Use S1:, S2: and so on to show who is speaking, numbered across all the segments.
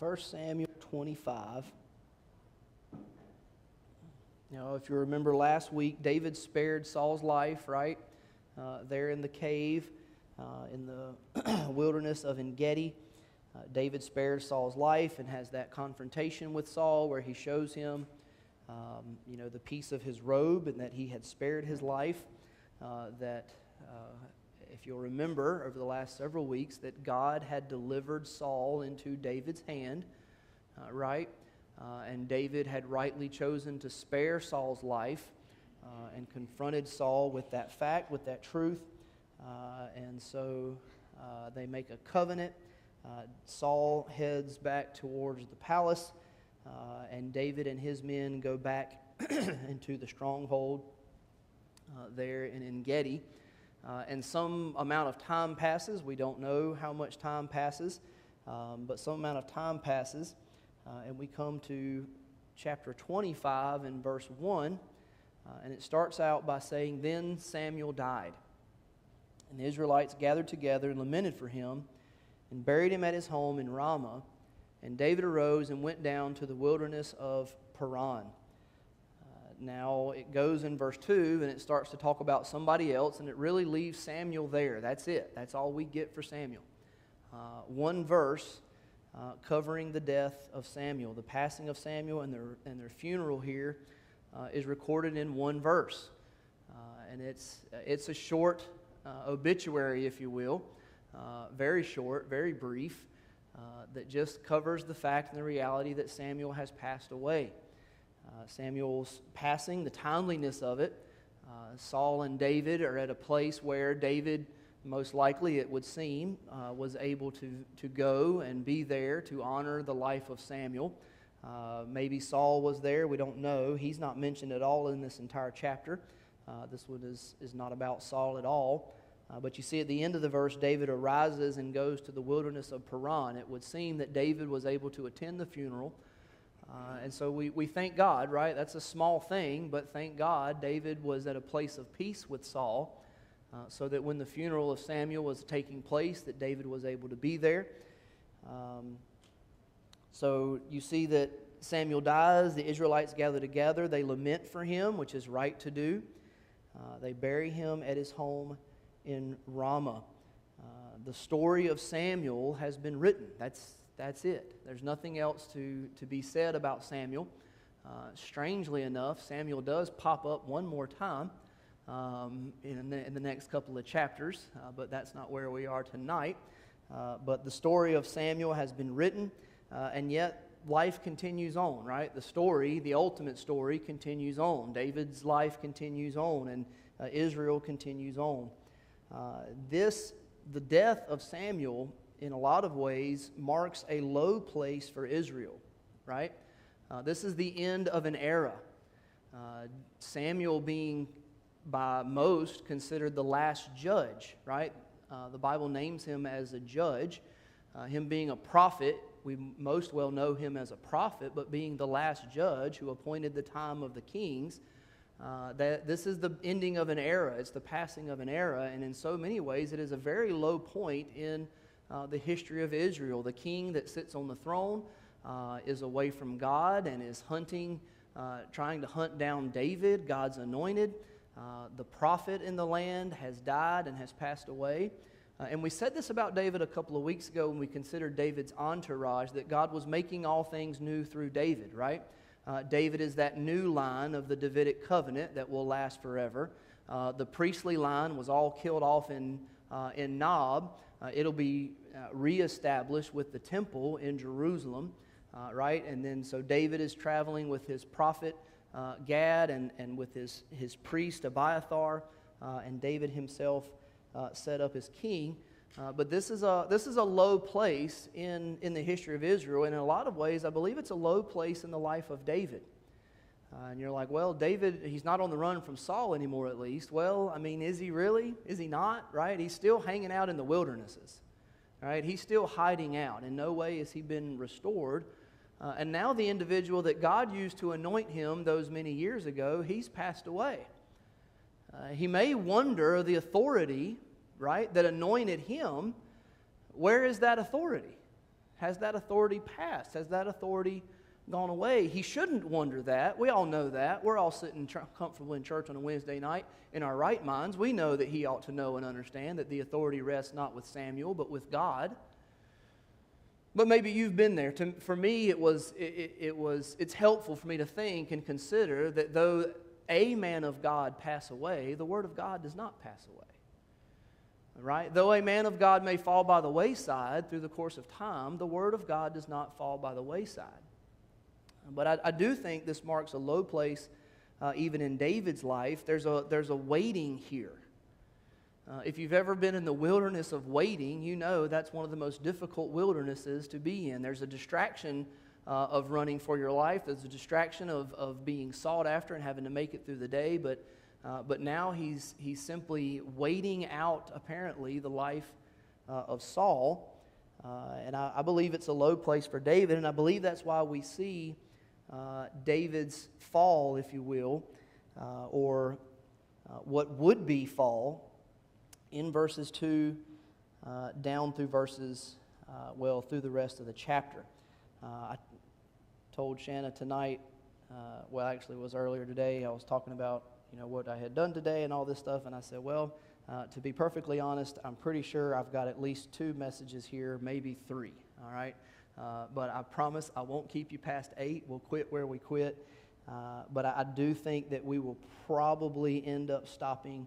S1: 1 Samuel 25. If you remember last week, David spared Saul's life, right? There in the cave, in the wilderness of En-Gedi. David spared Saul's life and has that confrontation with Saul where he shows him, the piece of his robe and that he had spared his life. If you'll remember, over the last several weeks, that God had delivered Saul into David's hand, right? And David had rightly chosen to spare Saul's life and confronted Saul with that fact, with that truth. And so they make a covenant. Saul heads back towards the palace, and David and his men go back into the stronghold there in En-Gedi. And some amount of time passes. We don't know how much time passes, but some amount of time passes. And we come to chapter 25 and verse 1. And it starts out by saying, "Then Samuel died. And the Israelites gathered together and lamented for him, and buried him at his home in Ramah. And David arose and went down to the wilderness of Paran." Now it goes in verse 2 and it starts to talk about somebody else, and it really leaves Samuel there. That's it. That's all we get for Samuel. One verse covering the death of Samuel. The passing of Samuel and their funeral here is recorded in one verse. And it's a short obituary, if you will. Very short, very brief, that just covers the fact and the reality that Samuel has passed away. Samuel's passing, the timeliness of it. Saul and David are at a place where David, most likely it would seem, was able to go and be there to honor the life of Samuel. Maybe Saul was there, we don't know. He's not mentioned at all in this entire chapter. This one is not about Saul at all. But you see at the end of the verse, David arises and goes to the wilderness of Paran. It would seem that David was able to attend the funeral. And so we thank God, right? That's a small thing, but thank God David was at a place of peace with Saul, so that when the funeral of Samuel was taking place, that David was able to be there. So you see that Samuel dies, the Israelites gather together, they lament for him, which is right to do. They bury him at his home in Ramah. The story of Samuel has been written. That's it. There's nothing else to be said about Samuel. Strangely enough, Samuel does pop up one more time in the next couple of chapters, but that's not where we are tonight. But the story of Samuel has been written, and yet life continues on, right? The story, the ultimate story, continues on. David's life continues on, and Israel continues on. The death of Samuel, in a lot of ways, marks a low place for Israel, right? This is the end of an era. Samuel being, by most, considered the last judge, right? The Bible names him as a judge. Him being a prophet, we most well know him as a prophet, but being the last judge who appointed the time of the kings, that this is the ending of an era. It's the passing of an era, and in so many ways, it is a very low point in the history of Israel. The king that sits on the throne is away from God and is trying to hunt down David, God's anointed. The prophet in the land has died and has passed away. And we said this about David a couple of weeks ago when we considered David's entourage, that God was making all things new through David, right? David is that new line of the Davidic covenant that will last forever. The priestly line was all killed off in Nob. It'll be reestablished with the temple in Jerusalem, right? And then so David is traveling with his prophet Gad and with his priest Abiathar, and David himself set up as king. But this is a low place in the history of Israel, and in a lot of ways, I believe it's a low place in the life of David. And you're like, well, David, he's not on the run from Saul anymore, at least. Well, I mean, is he really? Is he not? Right? He's still hanging out in the wildernesses. Right? He's still hiding out. In no way has he been restored. And now the individual that God used to anoint him those many years ago, he's passed away. He may wonder the authority, right, that anointed him. Where is that authority? Has that authority passed? Has that authority gone away? He shouldn't wonder that. We all know that. We're all sitting comfortable in church on a Wednesday night in our right minds. We know that he ought to know and understand that the authority rests not with Samuel, but with God. But maybe you've been there. For me, it's helpful for me to think and consider that though a man of God pass away, the word of God does not pass away. Right? Though a man of God may fall by the wayside through the course of time, the word of God does not fall by the wayside. But I do think this marks a low place even in David's life. There's a waiting here. If you've ever been in the wilderness of waiting, you know that's one of the most difficult wildernesses to be in. There's a distraction of running for your life. There's a distraction of being sought after and having to make it through the day. But now he's simply waiting out, apparently, the life of Saul. And I believe it's a low place for David, and I believe that's why we see David's fall, if you will, or what would be fall, in verses 2 down through verses, through the rest of the chapter. I told Shanna tonight, actually it was earlier today, I was talking about what I had done today and all this stuff, and I said, to be perfectly honest, I'm pretty sure I've got at least 2 messages here, maybe 3, all right? But I promise I won't keep you past 8. We'll quit where we quit. But I do think that we will probably end up stopping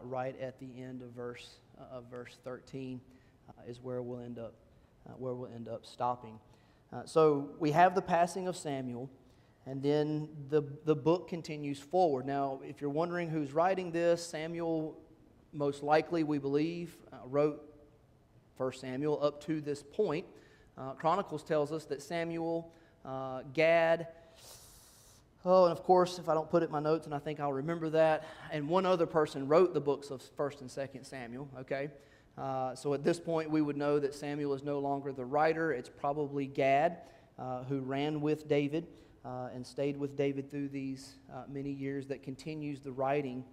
S1: right at the end of verse 13 is where we'll end up stopping. So we have the passing of Samuel, and then the book continues forward. Now, if you're wondering who's writing this, Samuel, most likely we believe, wrote 1 Samuel up to this point. Chronicles tells us that Samuel, Gad, and of course, if I don't put it in my notes, and I think I'll remember that, and one other person wrote the books of 1st and 2nd Samuel, okay? So at this point, we would know that Samuel is no longer the writer. It's probably Gad, who ran with David and stayed with David through these many years, that continues the writing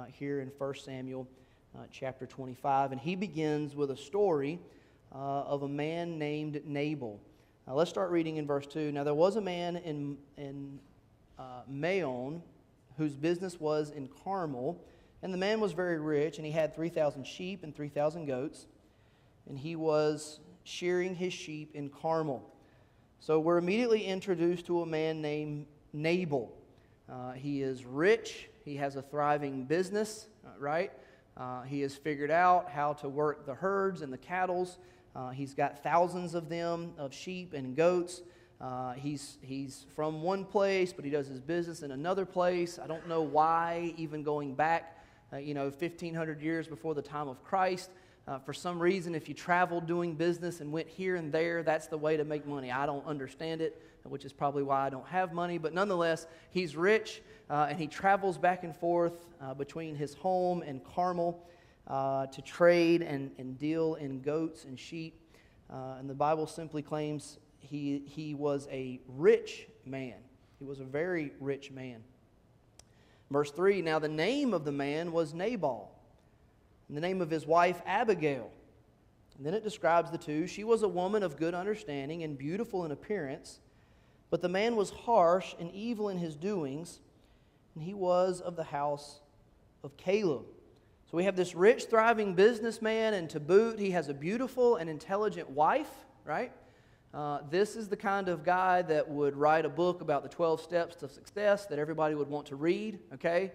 S1: here in 1 Samuel chapter 25. And he begins with a story of a man named Nabal. Now let's start reading in verse 2. Now there was a man in Maon whose business was in Carmel, and the man was very rich, and he had 3,000 sheep and 3,000 goats, and he was shearing his sheep in Carmel. So we're immediately introduced to a man named Nabal. He is rich. He has a thriving business, right? He has figured out how to work the herds and the cattle. He's got thousands of them, of sheep and goats. He's from one place, but he does his business in another place. I don't know why, even going back, 1,500 years before the time of Christ. For some reason, if you traveled doing business and went here and there, that's the way to make money. I don't understand it, which is probably why I don't have money. But nonetheless, he's rich, and he travels back and forth between his home and Carmel to trade and deal in goats and sheep. And the Bible simply claims he was a rich man. He was a very rich man. Verse 3, now the name of the man was Nabal, and the name of his wife Abigail. And then it describes the two. She was a woman of good understanding and beautiful in appearance, but the man was harsh and evil in his doings, and he was of the house of Caleb. So we have this rich, thriving businessman, and to boot, he has a beautiful and intelligent wife, right? This is the kind of guy that would write a book about the 12 steps to success that everybody would want to read, okay?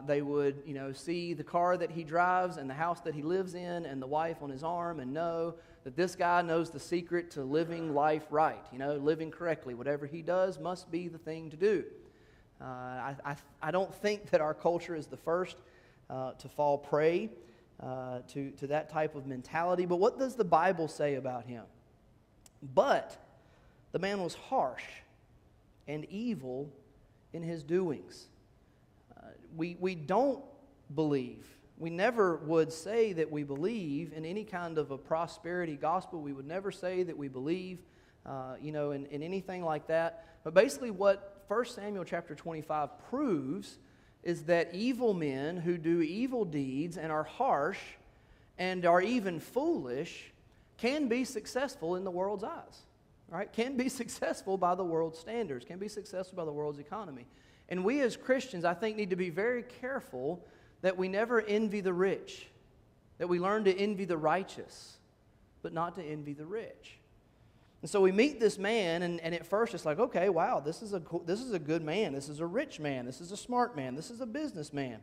S1: They would, see the car that he drives and the house that he lives in and the wife on his arm and know that this guy knows the secret to living life right, living correctly. Whatever he does must be the thing to do. I don't think that our culture is the first to fall prey to that type of mentality. But what does the Bible say about him? But the man was harsh and evil in his doings. We don't believe. We never would say that we believe in any kind of a prosperity gospel. We would never say that we believe, in anything like that. But basically what 1 Samuel chapter 25 proves is that evil men who do evil deeds and are harsh and are even foolish can be successful in the world's eyes, right? Can be successful by the world's standards, can be successful by the world's economy. And we as Christians, I think, need to be very careful that we never envy the rich, that we learn to envy the righteous, but not to envy the rich. And so we meet this man, and at first it's like, okay, wow, this is a good man. This is a rich man. This is a smart man. This is a businessman.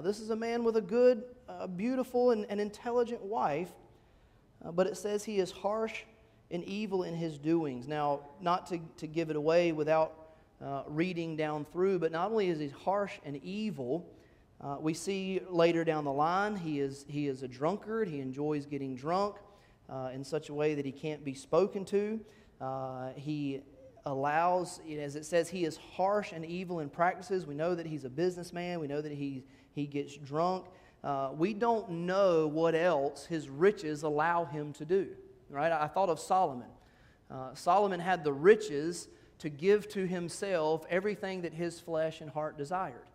S1: This is a man with a good, beautiful, and intelligent wife. But it says he is harsh and evil in his doings. Now, not to give it away without reading down through, but not only is he harsh and evil, we see later down the line he is a drunkard. He enjoys getting drunk in such a way that he can't be spoken to. He allows, as it says, he is harsh and evil in practices. We know that he's a businessman. We know that he gets drunk. We don't know what else his riches allow him to do. Right? I thought of Solomon. Solomon had the riches to give to himself everything that his flesh and heart desired.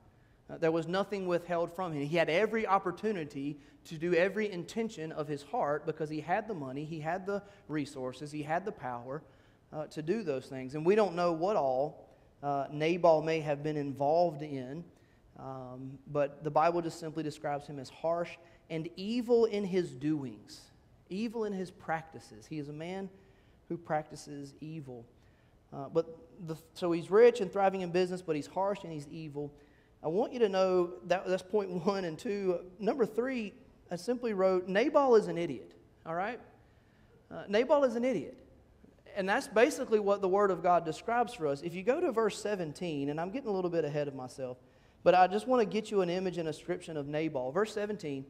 S1: There was nothing withheld from him. He had every opportunity to do every intention of his heart because he had the money, he had the resources, he had the power to do those things. And we don't know what all Nabal may have been involved in, but the Bible just simply describes him as harsh and evil in his doings, evil in his practices. He is a man who practices evil. So he's rich and thriving in business, but he's harsh and he's evil. I want you to know that's point 1 and 2. Number 3, I simply wrote, Nabal is an idiot. All right? Nabal is an idiot. And that's basically what the Word of God describes for us. If you go to verse 17, and I'm getting a little bit ahead of myself, but I just want to get you an image and a description of Nabal. Verse 17,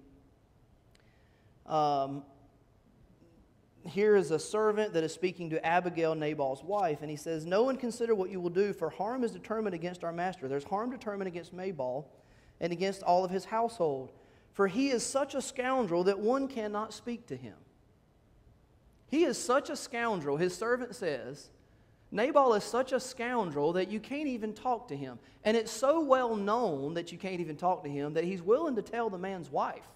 S1: here is a servant that is speaking to Abigail, Nabal's wife, and he says, "No one consider what you will do, for harm is determined against our master." There's harm determined against Nabal and against all of his household, for he is such a scoundrel that one cannot speak to him. He is such a scoundrel, his servant says. Nabal is such a scoundrel that you can't even talk to him. And it's so well known that you can't even talk to him that he's willing to tell the man's wife,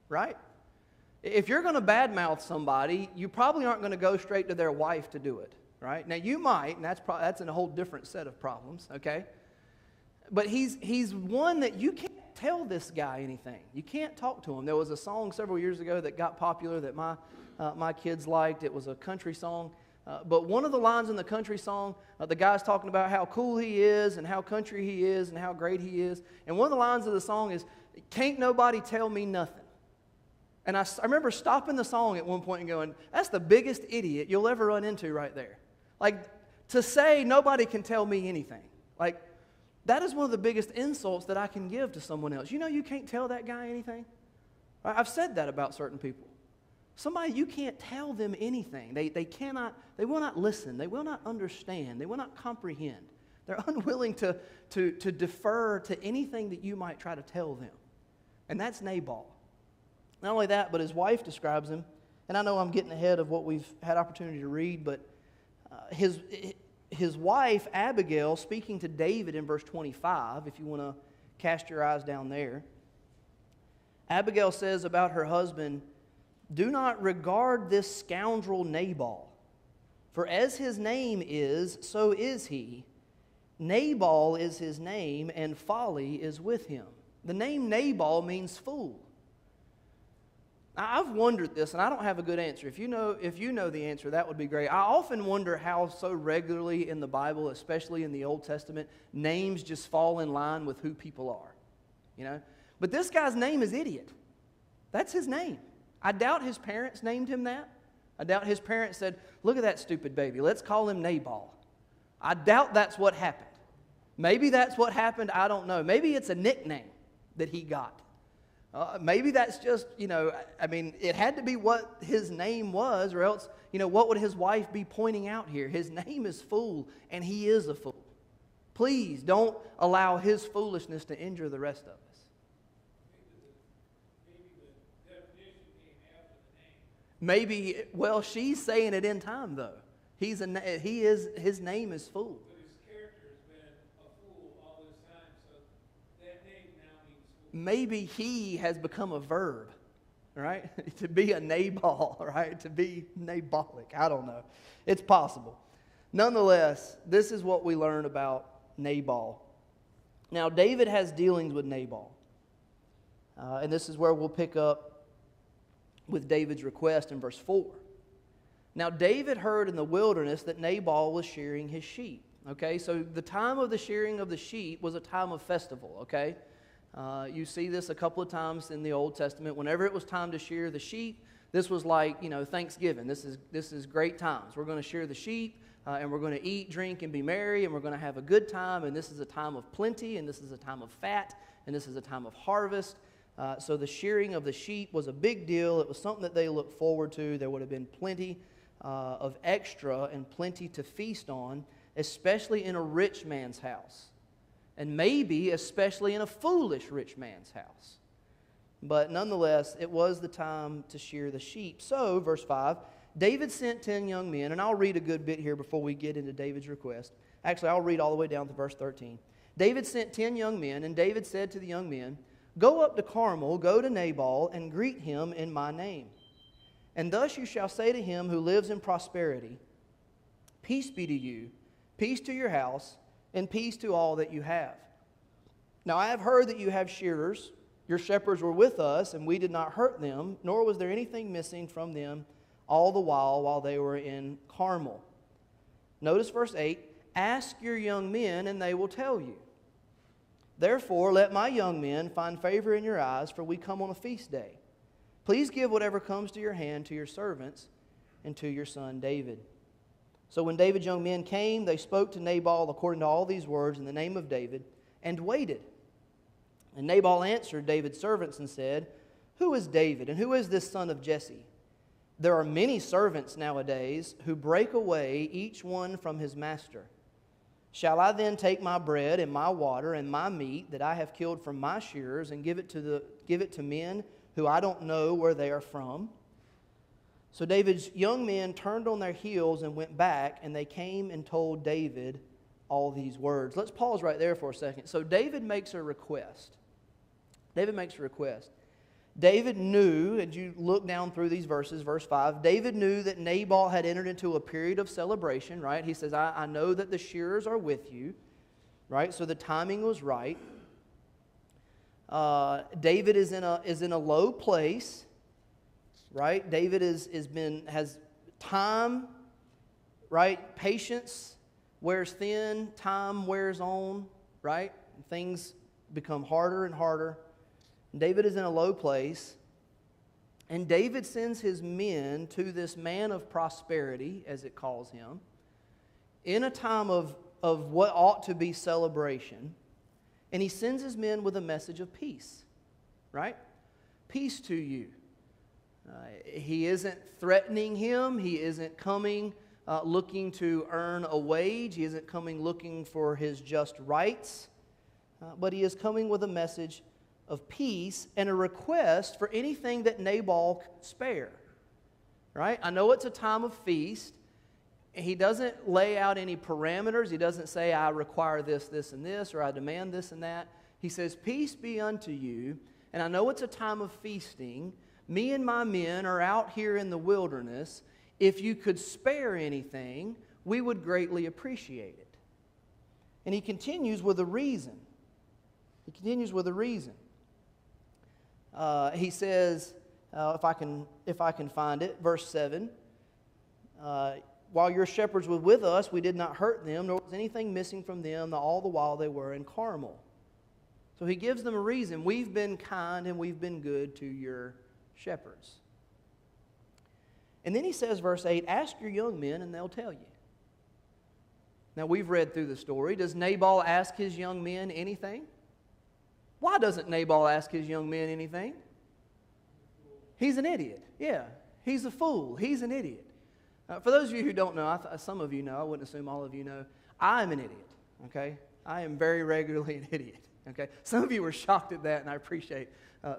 S1: right? If you're going to badmouth somebody, you probably aren't going to go straight to their wife to do it, right? Now, you might, and that's a whole different set of problems, okay? But he's one that you can't tell this guy anything. You can't talk to him. There was a song several years ago that got popular that my kids liked. It was a country song. But one of the lines in the country song, the guy's talking about how cool he is and how country he is and how great he is. And one of the lines of the song is, "Can't nobody tell me nothing." And I remember stopping the song at one point and going, that's the biggest idiot you'll ever run into right there. Like, to say nobody can tell me anything. Like, that is one of the biggest insults that I can give to someone else. You know you can't tell that guy anything? I've said that about certain people. Somebody, you can't tell them anything. They will not listen. They will not understand. They will not comprehend. They're unwilling to defer to anything that you might try to tell them. And that's Nabal. Not only that, but his wife describes him. And I know I'm getting ahead of what we've had opportunity to read, but his wife, Abigail, speaking to David in verse 25, if you want to cast your eyes down there, Abigail says about her husband, "Do not regard this scoundrel Nabal, for as his name is, so is he. Nabal is his name, and folly is with him." The name Nabal means fool. I've wondered this, and I don't have a good answer. If you know the answer, that would be great. I often wonder how so regularly in the Bible, especially in the Old Testament, names just fall in line with who people are. You know? But this guy's name is Idiot. That's his name. I doubt his parents named him that. I doubt his parents said, "Look at that stupid baby. Let's call him Nabal." I doubt that's what happened. Maybe that's what happened. I don't know. Maybe it's a nickname that he got. Maybe that's just, it had to be what his name was, or else, what would his wife be pointing out here? His name is Fool, and he is a fool. Please don't allow his foolishness to injure the rest of us.
S2: Maybe the definition came after the name.
S1: Maybe, well, she's saying it in time, though. His name is Fool.
S2: But his character has been a fool all this time, so that name now means fool.
S1: Maybe he has become a verb, right? To be a Nabal, right? To be Nabalic. I don't know. It's possible. Nonetheless, this is what we learn about Nabal. Now, David has dealings with Nabal. And this is where we'll pick up with David's request in verse 4. Now, David heard in the wilderness that Nabal was shearing his sheep. Okay, so the time of the shearing of the sheep was a time of festival, okay? You see this a couple of times in the Old Testament. Whenever it was time to shear the sheep, this was like, Thanksgiving. This is great times. We're going to shear the sheep, and we're going to eat, drink, and be merry, and we're going to have a good time, and this is a time of plenty, and this is a time of fat, and this is a time of harvest. So the shearing of the sheep was a big deal. It was something that they looked forward to. There would have been plenty of extra and plenty to feast on, especially in a rich man's house, and maybe especially in a foolish rich man's house. But nonetheless, it was the time to shear the sheep. So, verse 5, David sent 10 young men, and I'll read a good bit here before we get into David's request. Actually, I'll read all the way down to verse 13. David sent 10 young men, and David said to the young men, "Go up to Carmel, go to Nabal, and greet him in my name. And thus you shall say to him who lives in prosperity, Peace be to you, peace to your house, and peace to all that you have. Now I have heard that you have shearers. Your shepherds were with us, and we did not hurt them, nor was there anything missing from them all the while they were in Carmel." Notice verse 8, "Ask your young men, and they will tell you. Therefore, let my young men find favor in your eyes, for we come on a feast day. Please give whatever comes to your hand to your servants and to your son David." So when David's young men came, they spoke to Nabal according to all these words in the name of David, and waited. And Nabal answered David's servants and said, "Who is David, and who is this son of Jesse? There are many servants nowadays who break away, each one from his master. Shall I then take my bread and my water and my meat that I have killed from my shearers and give it to men who I don't know where they are from?" So David's young men turned on their heels and went back, and they came and told David all these words. Let's pause right there for a second. So David makes a request. David knew, as you look down through these verses, verse 5, David knew that Nabal had entered into a period of celebration, right? He says, I know that the shearers are with you, right? So the timing was right. David is in a low place, right? David has time, right? Patience wears thin, time wears on, right? Things become harder and harder. David is in a low place, and David sends his men to this man of prosperity, as it calls him, in a time of what ought to be celebration, and he sends his men with a message of peace, right? Peace to you. He isn't threatening him. He isn't coming looking to earn a wage. He isn't coming looking for his just rights, but he is coming with a message of peace and a request for anything that Nabal could spare, right? I know it's a time of feast. He doesn't lay out any parameters. He doesn't say, I require this, this, and this, or I demand this and that. He says, peace be unto you, and I know it's a time of feasting. Me and my men are out here in the wilderness. If you could spare anything, we would greatly appreciate it. And he continues with a reason. He says, if I can find it, verse 7, while your shepherds were with us, we did not hurt them, nor was anything missing from them all the while they were in Carmel. So he gives them a reason. We've been kind and we've been good to your shepherds. And then he says, verse 8, ask your young men and they'll tell you. Now we've read through the story. Does Nabal ask his young men anything? Why doesn't Nabal ask his young men anything? He's an idiot. Yeah, he's a fool. He's an idiot. For those of you who don't know, some of you know, I wouldn't assume all of you know, I'm an idiot, okay? I am very regularly an idiot, okay? Some of you were shocked at that, and I appreciate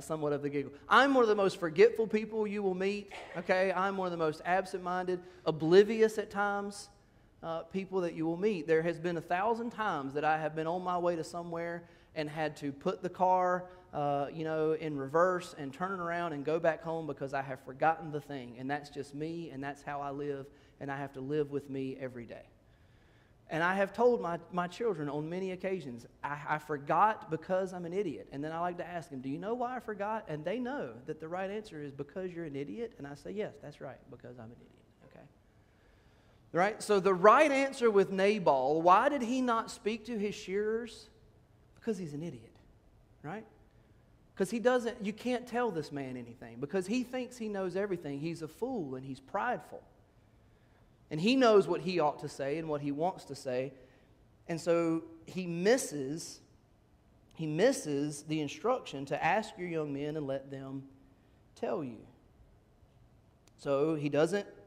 S1: somewhat of the giggle. I'm one of the most forgetful people you will meet, okay? I'm one of the most absent-minded, oblivious at times people that you will meet. There has been 1,000 times that I have been on my way to somewhere and had to put the car in reverse and turn around and go back home because I have forgotten the thing. And that's just me, and that's how I live, and I have to live with me every day. And I have told my children on many occasions, I forgot because I'm an idiot. And then I like to ask them, do you know why I forgot? And they know that the right answer is because you're an idiot. And I say, yes, that's right, because I'm an idiot. Okay? Right? So the right answer with Nabal, why did he not speak to his shearers? Because he's an idiot. Right? Because you can't tell this man anything. Because he thinks he knows everything. He's a fool and he's prideful. And he knows what he ought to say and what he wants to say. And so he misses the instruction to ask your young men and let them tell you. So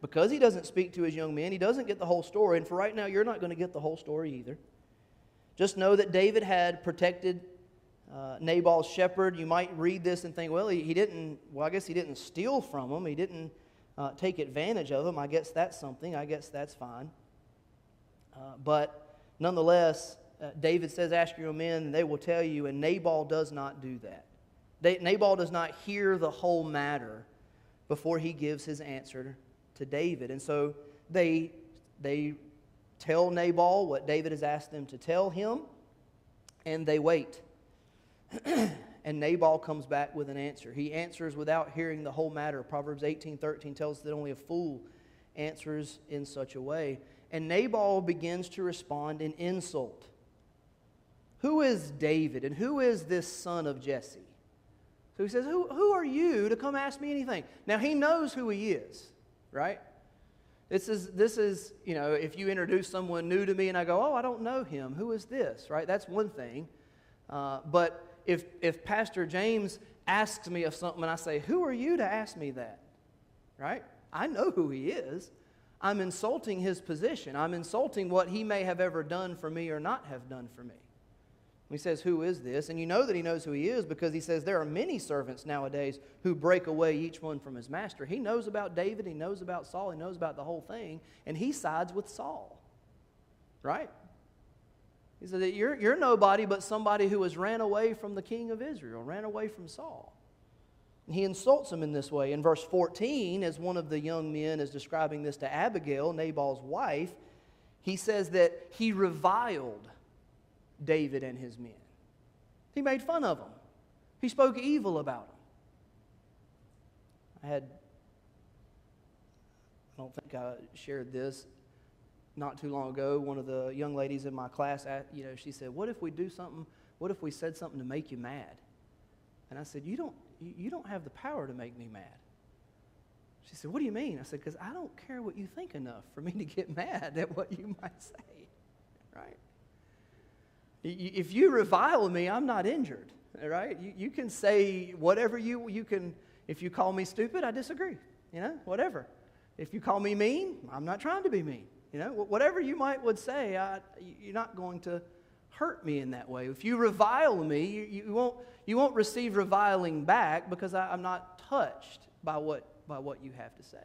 S1: because he doesn't speak to his young men, he doesn't get the whole story. And for right now, you're not going to get the whole story either. Just know that David had protected Nabal's shepherd. You might read this and think, well, I guess he didn't steal from him. He didn't take advantage of him. I guess that's something. I guess that's fine. But nonetheless, David says, ask your men and they will tell you, and Nabal does not do that. Nabal does not hear the whole matter before he gives his answer to David. And so they tell Nabal what David has asked them to tell him, and they wait. And Nabal comes back with an answer. He answers without hearing the whole matter. Proverbs 18:13 tells us that only a fool answers in such a way. And Nabal begins to respond in insult. Who is David and who is this son of Jesse? So he says, who are you to come ask me anything? Now he knows who he is, right? This is, if you introduce someone new to me and I go, oh, I don't know him. Who is this, right? That's one thing. But if Pastor James asks me of something and I say, who are you to ask me that? Right? I know who he is. I'm insulting his position. I'm insulting what he may have ever done for me or not have done for me. He says, who is this? And you know that he knows who he is because he says there are many servants nowadays who break away each one from his master. He knows about David. He knows about Saul. He knows about the whole thing. And he sides with Saul. Right? He said that you're nobody but somebody who has ran away from the king of Israel, ran away from Saul. And he insults him in this way. In verse 14, as one of the young men is describing this to Abigail, Nabal's wife, he says that he reviled David and his men. He made fun of them. He spoke evil about them. I don't think I shared this not too long ago. One of the young ladies in my class, she said, what if we said something to make you mad? And I said, you don't have the power to make me mad. She said, what do you mean? I said, because I don't care what you think enough for me to get mad at what you might say, right? If you revile me, I'm not injured, right? You can say whatever you can. If you call me stupid, I disagree, whatever. If you call me mean, I'm not trying to be mean. Whatever you would say, you're not going to hurt me in that way. If you revile me, you won't receive reviling back because I'm not touched by what you have to say.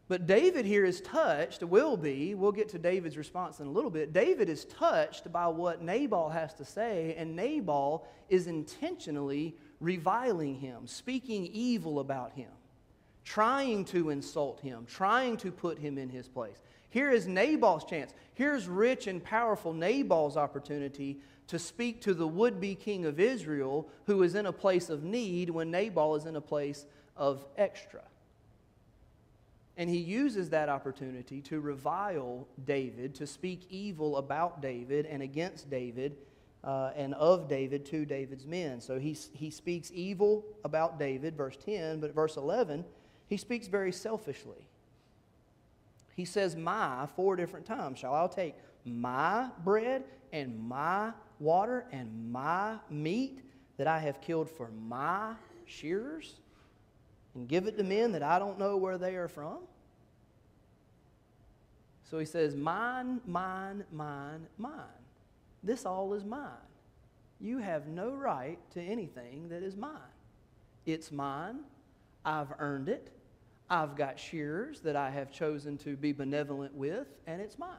S1: But David here is touched, we'll get to David's response in a little bit. David is touched by what Nabal has to say, and Nabal is intentionally reviling him, speaking evil about him, trying to insult him, trying to put him in his place. Here is Nabal's chance. Here's rich and powerful Nabal's opportunity to speak to the would-be king of Israel who is in a place of need when Nabal is in a place of extra. And he uses that opportunity to revile David, to speak evil about David and against David and of David to David's men. So he speaks evil about David, verse 10, but verse 11, he speaks very selfishly. He says, my, 4 different times. Shall I take my bread and my water and my meat that I have killed for my shearers and give it to men that I don't know where they are from? So he says, mine, mine, mine, mine. This all is mine. You have no right to anything that is mine. It's mine. I've earned it. I've got shearers that I have chosen to be benevolent with, and it's mine.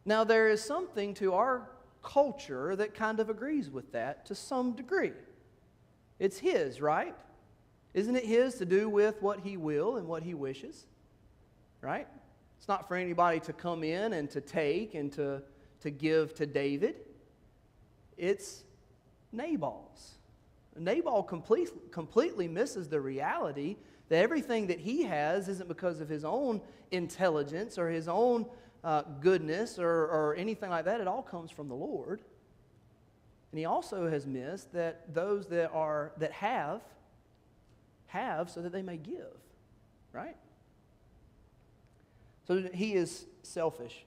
S1: Now, there is something to our culture that kind of agrees with that to some degree. It's his, right? Isn't it his to do with what he will and what he wishes? Right? It's not for anybody to come in and to take and to give to David. It's Nabal's. Nabal completely misses the reality that everything that he has isn't because of his own intelligence or his own goodness or anything like that. It all comes from the Lord. And he also has missed that those that have so that they may give, right? So he is selfish.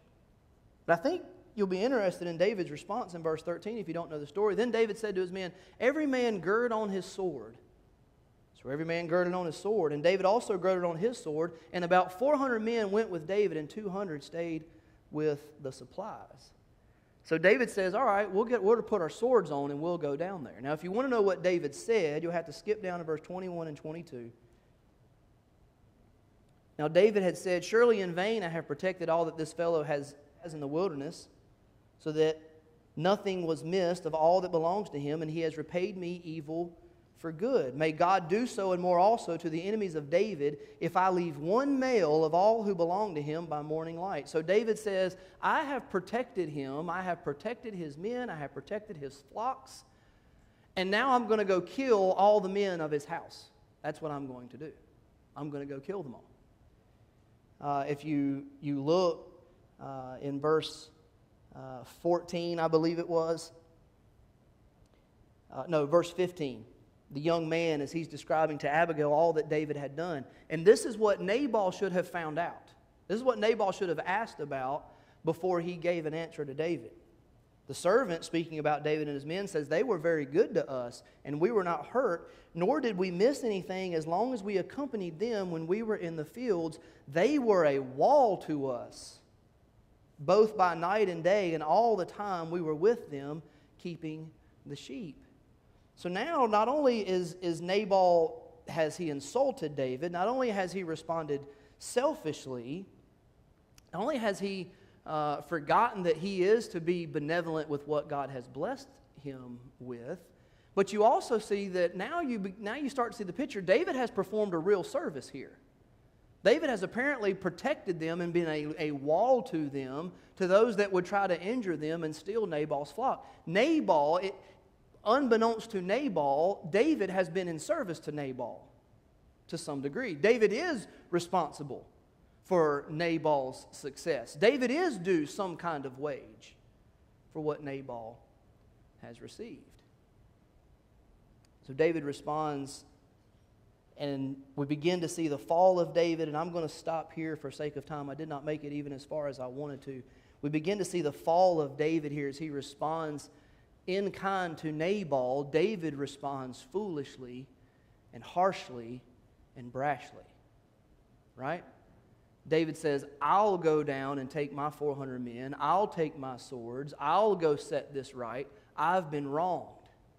S1: But I think you'll be interested in David's response in verse 13 if you don't know the story. Then David said to his men, "Every man gird on his sword." So every man girded on his sword, and David also girded on his sword, and about 400 men went with David, and 200 stayed with the supplies. So David says, all right, we're to put our swords on and we'll go down there. Now, if you want to know what David said, you'll have to skip down to verse 21 and 22. Now, David had said, "Surely in vain I have protected all that this fellow has in the wilderness, so that nothing was missed of all that belongs to him, and he has repaid me evil for good. May God do so and more also to the enemies of David, if I leave one male of all who belong to him by morning light." So David says, I have protected him, I have protected his men, I have protected his flocks, and now I'm going to go kill all the men of his house. That's what I'm going to do. I'm going to go kill them all. If you look in verse 14, I believe it was. Verse 15. The young man, as he's describing to Abigail all that David had done. And this is what Nabal should have found out. This is what Nabal should have asked about before he gave an answer to David. The servant, speaking about David and his men, says, "They were very good to us, and we were not hurt, nor did we miss anything as long as we accompanied them when we were in the fields. They were a wall to us, both by night and day, and all the time we were with them, keeping the sheep." So now, not only is Nabal, has he insulted David, not only has he responded selfishly, not only has he forgotten that he is to be benevolent with what God has blessed him with, but you also see that now you start to see the picture. David has performed a real service here. David has apparently protected them and been a wall to them, to those that would try to injure them and steal Nabal's flock. Unbeknownst to Nabal, David has been in service to Nabal to some degree. David is responsible for Nabal's success. David is due some kind of wage for what Nabal has received. So David responds, and we begin to see the fall of David, and I'm going to stop here for sake of time. I did not make it even as far as I wanted to. We begin to see the fall of David here as he responds in kind to Nabal. David responds foolishly and harshly and brashly. Right? David says, I'll go down and take my 400 men. I'll take my swords. I'll go set this right. I've been wronged.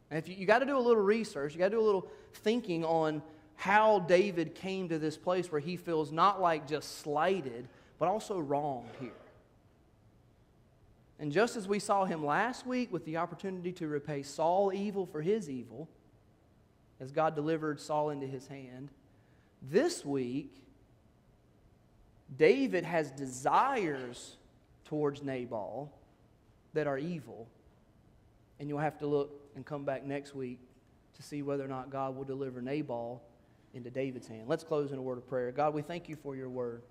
S1: And if you got to do a little research, you got to do a little thinking on how David came to this place where he feels not like just slighted, but also wronged here. And just as we saw him last week with the opportunity to repay Saul evil for his evil, as God delivered Saul into his hand, this week, David has desires towards Nabal that are evil. And you'll have to look and come back next week to see whether or not God will deliver Nabal into David's hand. Let's close in a word of prayer. God, we thank you for your word.